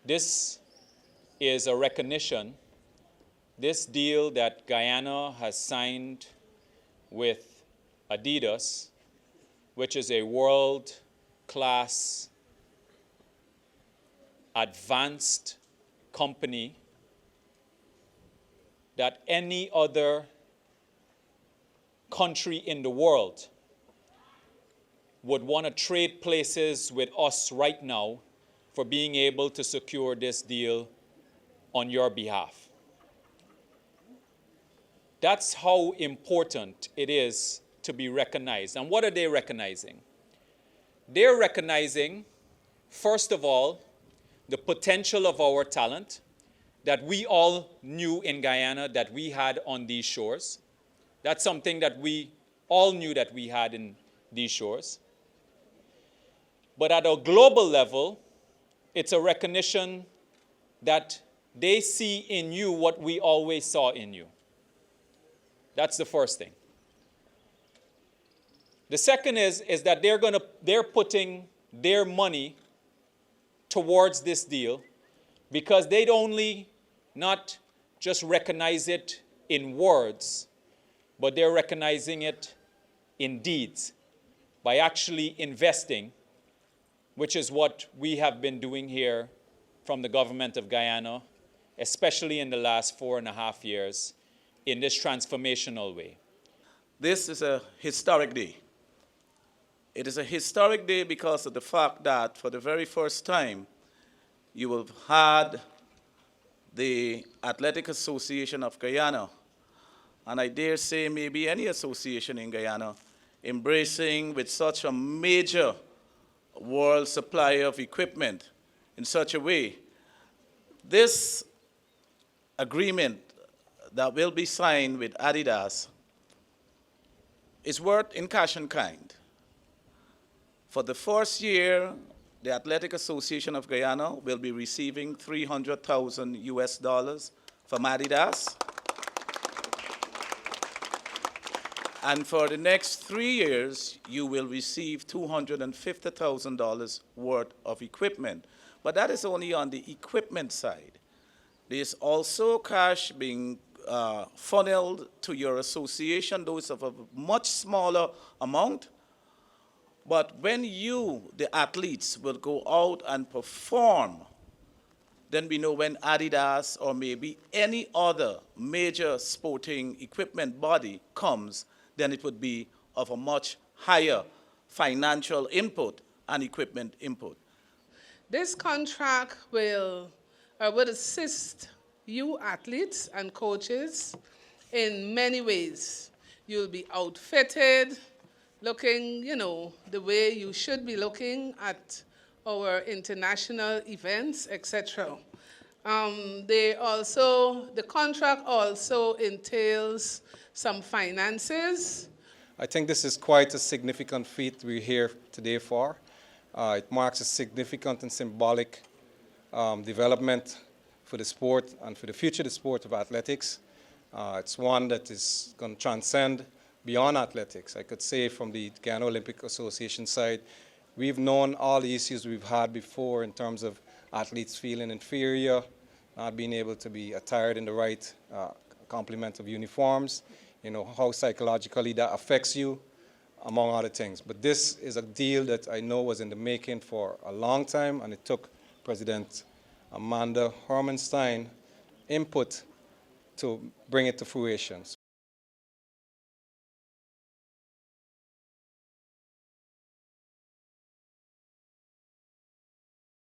This is a recognition, this deal that Guyana has signed with Adidas, which is a world-class advanced company that any other country in the world would want to trade places with us right now for being able to secure this deal on your behalf. That's how important it is to be recognized. And what are they recognizing? They're recognizing, first of all, the potential of our talent that we all knew in Guyana that we had on these shores. That's something that we all knew that we had in these shores. But at a global level, it's a recognition that they see in you what we always saw in you. That's the first thing. The second is that they're putting their money towards this deal because they'd only not just recognize it in words, but they're recognizing it in deeds by actually investing, which is what we have been doing here from the government of Guyana, especially in the last 4.5 years, in this transformational way. This is a historic day. It is a historic day because of the fact that for the very first time, you have had the Athletics Association of Guyana, and I dare say maybe any association in Guyana, embracing with such a major world supplier of equipment in such a way. This agreement that will be signed with Adidas is worth in cash and kind. For the first year, the Athletic Association of Guyana will be receiving $300,000 US from Adidas. And for the next 3 years, you will receive $250,000 worth of equipment. But that is only on the equipment side. There's also cash being funneled to your association, those of a much smaller amount. But when you, the athletes, will go out and perform, then we know when Adidas or maybe any other major sporting equipment body comes, then it would be of a much higher financial input and equipment input. This contract will assist you athletes and coaches in many ways. You'll be outfitted, looking, the way you should be looking at our international events, etc. The contract also entails some finances. I think this is quite a significant feat we're here today for. It marks a significant and symbolic development for the sport and for the future of the sport of athletics. It's one that is going to transcend beyond athletics. I could say from the Guyana Olympic Association side, we've known all the issues we've had before in terms of athletes feeling inferior, not being able to be attired in the right complement of uniforms, how psychologically that affects you, among other things. But this is a deal that I know was in the making for a long time, and it took President Amanda Hermanstein input to bring it to fruition.